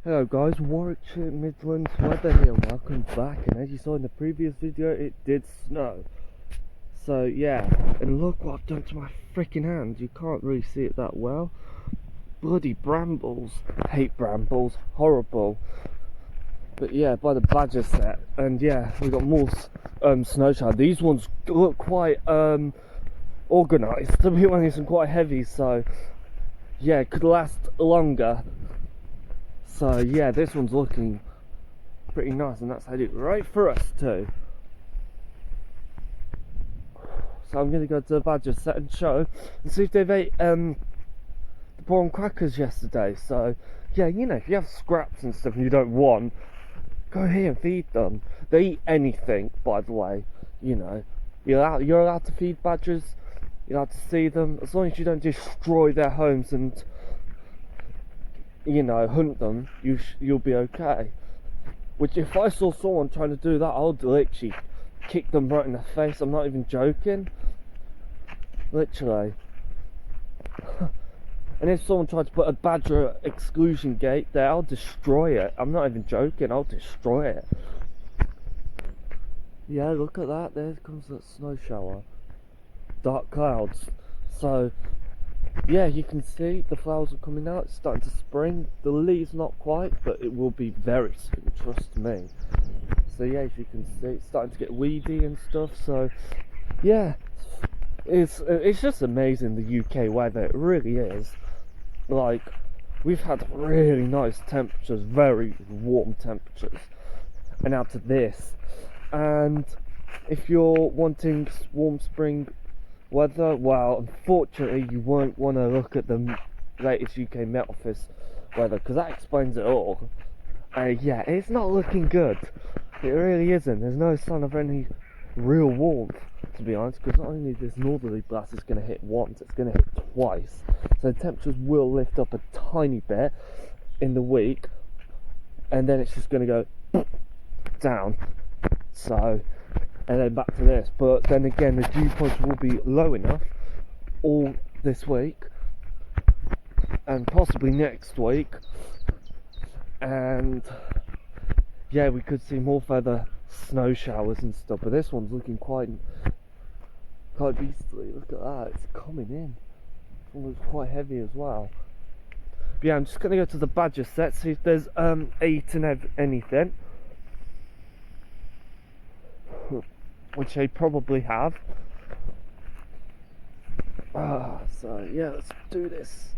Hello guys, Warwickshire Midlands weather here, welcome back. And as you saw in the previous video, it did snow. So yeah, and look what I've done to my freaking hand. You can't really see it that well. Bloody brambles. Hate brambles, horrible. But yeah, by the badger set. And yeah, we got more snow shower. These ones look quite organised, to be honest, and quite heavy. So yeah, it could last longer. So yeah, this one's looking pretty nice, and that's how I do it right for us too. So I'm going to go to the badger set and show and see if they've ate the prawn crackers yesterday. So yeah, you know, if you have scraps and stuff and you don't want, go here and feed them. They eat anything, by the way. You know, you're allowed to feed badgers, you're allowed to see them, as long as you don't destroy their homes and, you know, hunt them, you'll be okay. Which, if I saw someone trying to do that, I would literally kick them right in the face. I'm not even joking. Literally. And if someone tried to put a badger exclusion gate there, I'll destroy it. I'm not even joking, I'll destroy it. Yeah, look at that, there comes that snow shower. Dark clouds. So yeah, you can see the flowers are coming out, it's starting to spring. The leaves not quite, but it will be very soon, trust me. So yeah, as you can see, it's starting to get weedy and stuff. So yeah, it's just amazing, the UK weather, it really is. Like, we've had really nice temperatures, very warm temperatures, and now to this. And if you're wanting warm spring weather, well, unfortunately you won't want to look at the latest UK Met Office weather, because that explains it all. Yeah, it's not looking good. It really isn't. There's no sign of any real warmth, to be honest, because not only this northerly blast is going to hit once, it's going to hit twice. So the temperatures will lift up a tiny bit in the week, and then it's just going to go down. So, and then back to this. But then again, the dew points will be low enough all this week and possibly next week, and yeah, we could see more further snow showers and stuff. But this one's looking quite beastly. Look at that, it's coming in. It looks quite heavy as well. But yeah, I'm just going to go to the badger set, see if there's eaten anything, which they probably have. So yeah, let's do this.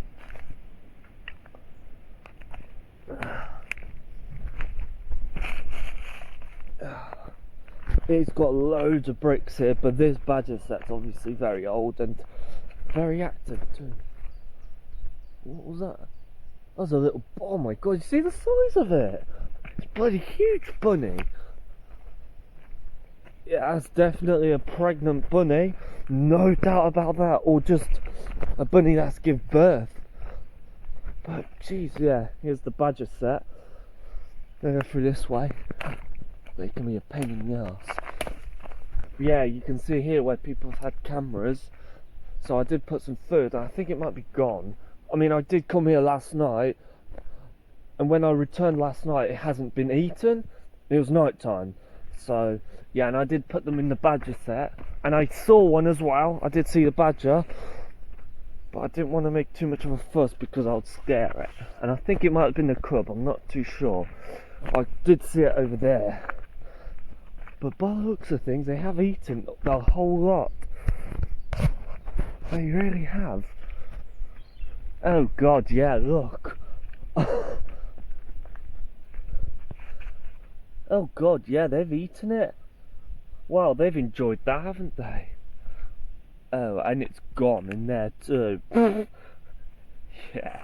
It's got loads of bricks here, but this badger set's obviously very old and very active too. What was that? That was a little, oh my god, you see the size of it? It's a bloody huge bunny. Yeah, that's definitely a pregnant bunny, no doubt about that, or just a bunny that's give birth. But jeez, yeah, here's the badger set. Gonna go through this way. It can be a pain in the ass. Yeah, you can see here where people have had cameras. So I did put some food, and I think it might be gone. I mean, I did come here last night, and when I returned last night, it hasn't been eaten. It was night time. So yeah, and I did put them in the badger set, and I saw one as well. I did see the badger, but I didn't want to make too much of a fuss because I would scare it. And I think it might have been the cub, I'm not too sure. I did see it over there. But by the looks of things, they have eaten the whole lot. They really have. Oh god, yeah, look. Oh god, yeah, they've eaten it. Wow, they've enjoyed that, haven't they? Oh, and it's gone in there too. Yeah.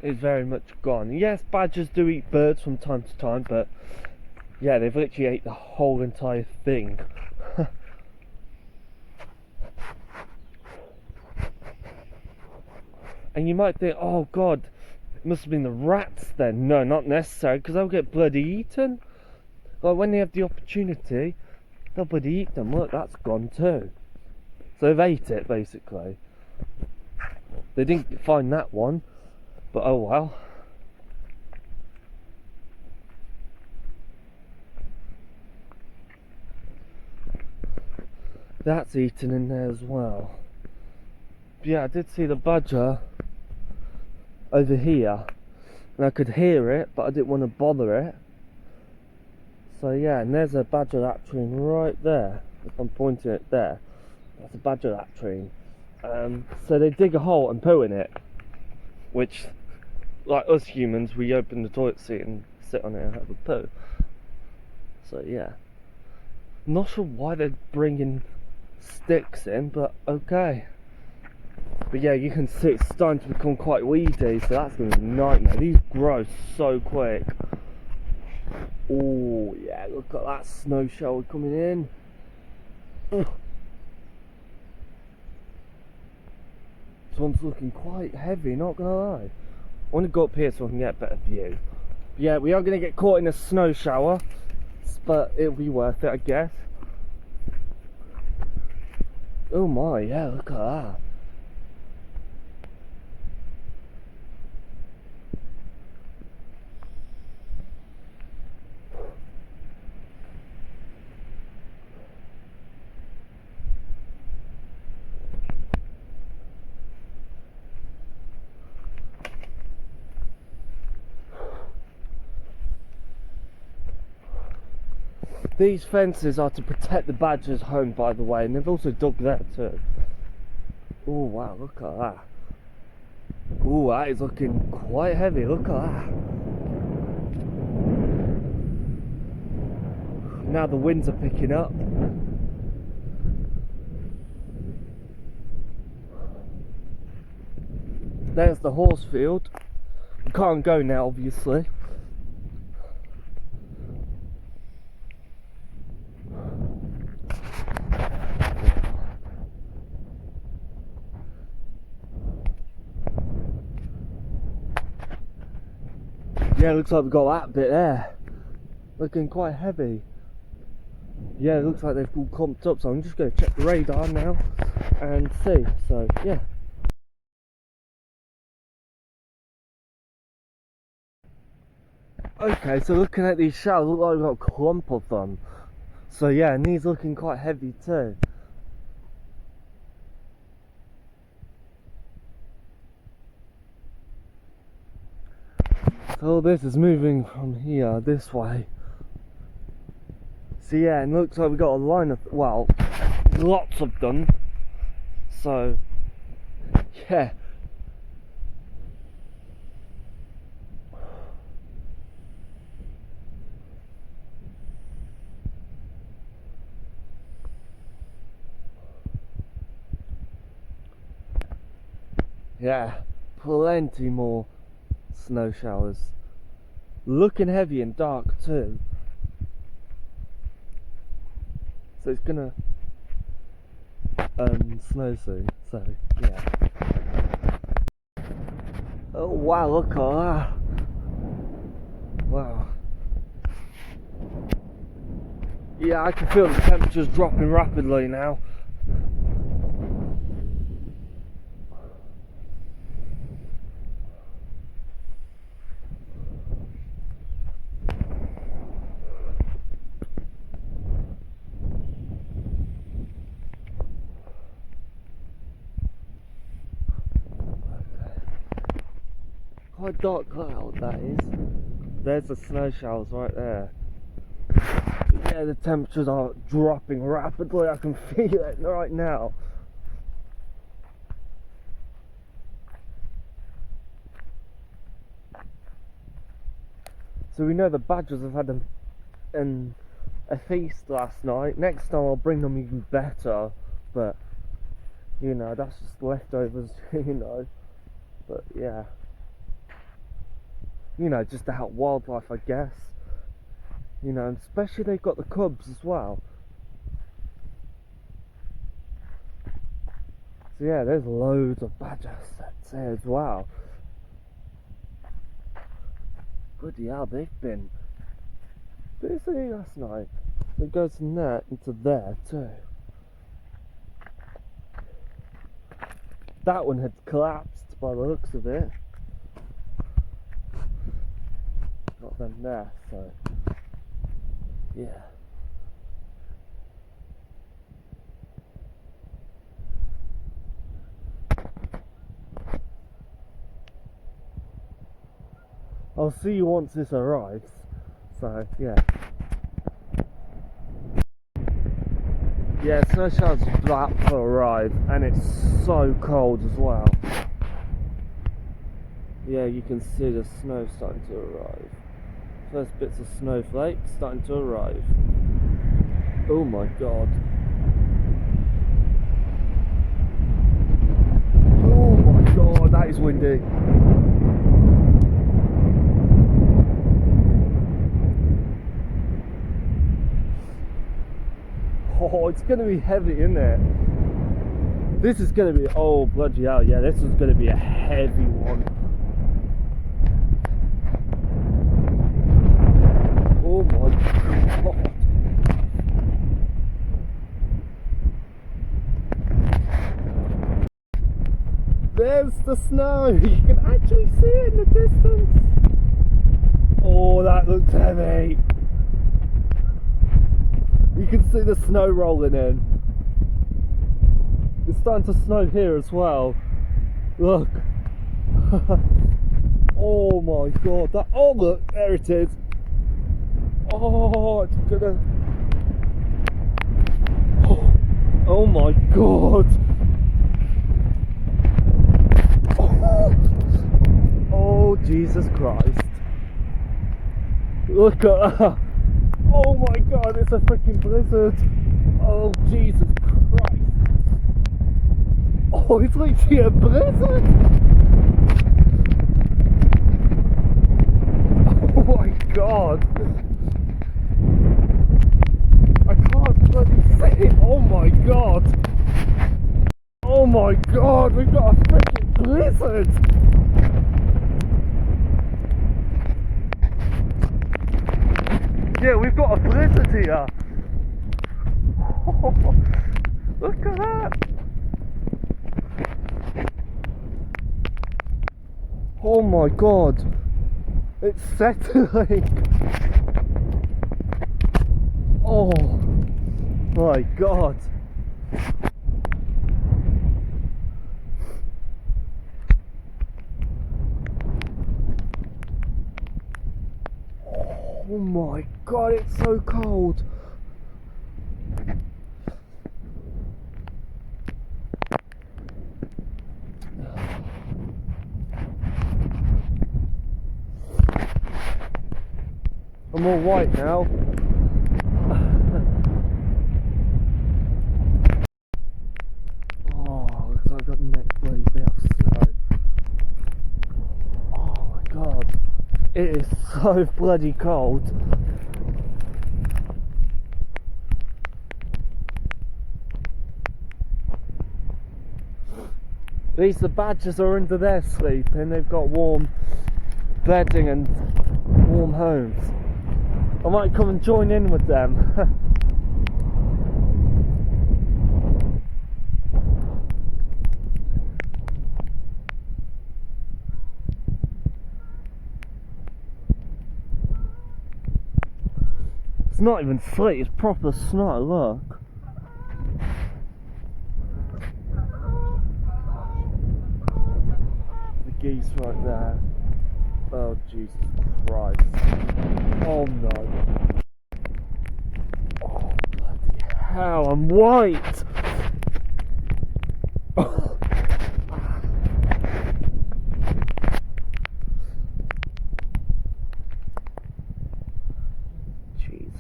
It's very much gone. Yes, badgers do eat birds from time to time, but yeah, they've literally ate the whole entire thing. And you might think, oh god, it must have been the rats then. No, not necessarily, because they'll get bloody eaten. Like, when they have the opportunity, they'll bloody eat them. Look, that's gone too. So they've ate it, basically. They didn't find that one, but oh well. That's eating in there as well. But yeah, I did see the badger over here, and I could hear it, but I didn't want to bother it. So yeah, and there's a badger latrine right there. If I'm pointing it there, that's a badger latrine. So they dig a hole and poo in it, which, like us humans, we open the toilet seat and sit on it and have a poo. So yeah, not sure why they're bringing sticks in, but okay. But yeah, you can see it's starting to become quite weedy, so that's going to be a nightmare. These grow so quick. Oh yeah, look at that snow shower coming in. Ugh. This one's looking quite heavy, not gonna lie. I want to go up here so I can get a better view. But yeah, we are going to get caught in a snow shower, but it'll be worth it, I guess. Oh my, yeah, look at that. These fences are to protect the badger's home, by the way, and they've also dug there too. Oh wow, look at that. Oh, that is looking quite heavy, look at that. Now the winds are picking up. There's the horse field. We can't go now, obviously. Yeah, looks like we've got that bit there. Looking quite heavy. Yeah, it looks like they've all clumped up, so I'm just going to check the radar now and see. So, yeah. Okay, so looking at these shells, look like we've got a clump of them. So yeah, and these looking quite heavy too. So this is moving from here this way. So yeah, and looks like we got a line of, well, lots of them. So yeah. Yeah, plenty more snow showers. Looking heavy and dark too. So it's gonna snow soon, so yeah. Oh wow, look at that. Wow. Yeah, I can feel the temperatures dropping rapidly now. Quite dark cloud that is. There's the snow showers right there. Yeah, the temperatures are dropping rapidly. I can feel it right now. So we know the badgers have had a feast last night. Next time I'll bring them even better. But you know, that's just leftovers. You know. But yeah. You know, just to help wildlife, I guess. You know, and especially they've got the cubs as well. So yeah, there's loads of badger sets there as well. Bloody hell, they've been busy last night. It goes from there into there too. That one had collapsed by the looks of it. Got them there, so yeah. I'll see you once this arrives. So, yeah. Yeah, snow shower's about to arrive, and it's so cold as well. Yeah, you can see the snow starting to arrive. First bits of snowflakes starting to arrive. Oh my god. Oh my god, that is windy. Oh, it's going to be heavy, isn't it? This is going to be, oh bloody hell, yeah, this is going to be a heavy one. Oh my god. There's the snow, you can actually see it in the distance. Oh, that looks heavy. You can see the snow rolling in. It's starting to snow here as well. Look. Oh my god. That. Oh look, there it is. Oh, it's gonna. Oh my god. Oh Jesus Christ. Look at that. Oh my god, it's a freaking blizzard. Oh Jesus Christ. Oh, it's literally a blizzard. Oh my god. I can't bloody see it. Oh my god. Oh my god, we've got a freaking blizzard. Yeah, we've got a blizzard here. Oh, look at that. Oh my god. It's settling. Oh my god. Oh my god, it's so cold. I'm all white now. Oh, looks like I've got the next bloody bit of snow. Oh my god. It is so bloody cold. At least the badgers are under their sleeping. They've got warm bedding and warm homes. I might come and join in with them. It's not even sleet, it's proper snow, look. The geese right there. Oh Jesus Christ. Oh no. Oh bloody hell, I'm white! Jesus.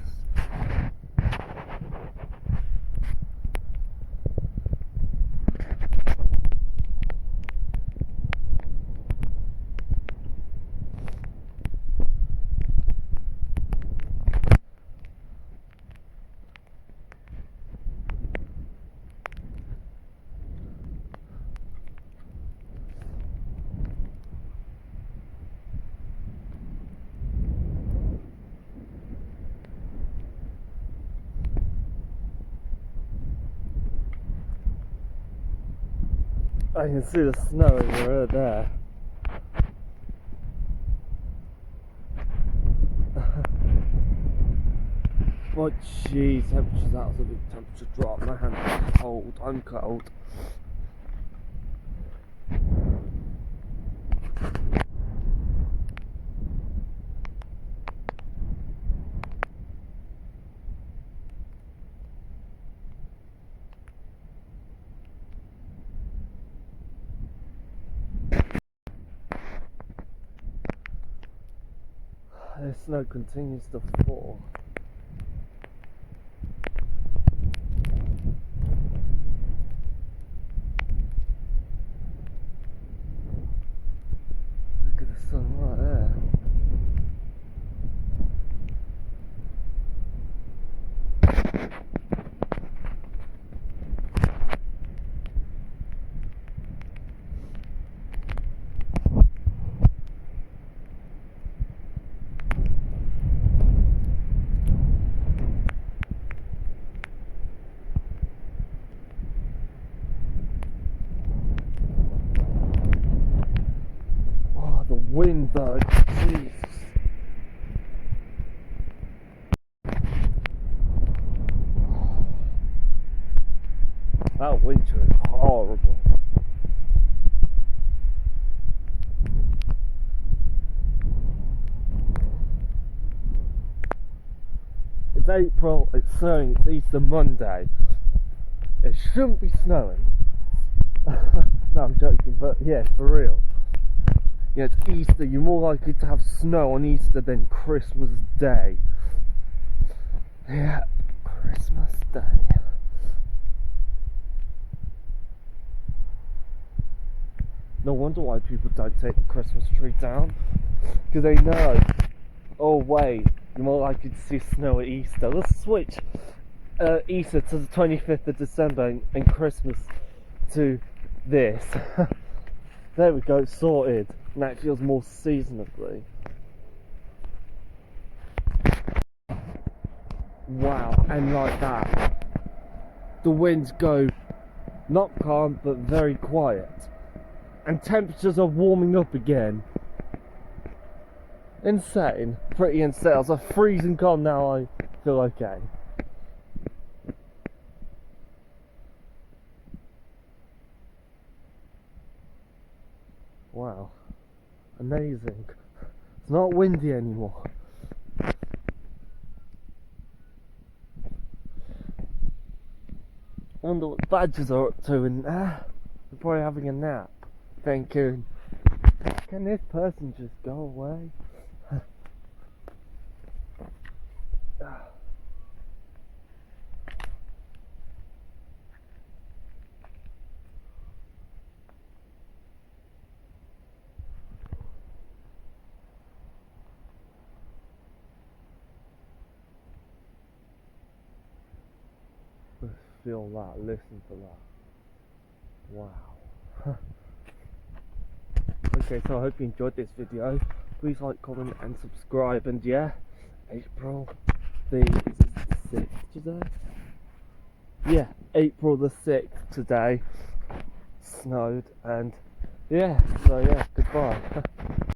I can see the snow over there. But jeez, temperature's absolute temperature drop. My hands are cold. I'm cold. The snow continues to fall. Look at the sun right there. Oh, the wind though, Jesus. That winter is horrible. It's April, it's snowing, it's Easter Monday. It shouldn't be snowing. No, I'm joking, but yeah, for real. Yeah, it's Easter, you're more likely to have snow on Easter than Christmas Day. Yeah, Christmas Day. No wonder why people don't take the Christmas tree down. Because they know, oh wait, you're more likely to see snow at Easter. Let's switch Easter to the 25th of December and Christmas to this. There we go, sorted. And that feels more seasonably. Wow, and like that, the winds go not calm but very quiet. And temperatures are warming up again. Insane, pretty insane. I was like freezing cold, now I feel okay. Wow, amazing. It's not windy anymore. I wonder what the badgers are up to in there. They're probably having a nap, thinking, can this person just go away? Feel that, listen to that. Wow. Okay, so I hope you enjoyed this video. Please like, comment and subscribe, and yeah, April the 6th today? Yeah, April the 6th today snowed, and yeah, so yeah, goodbye.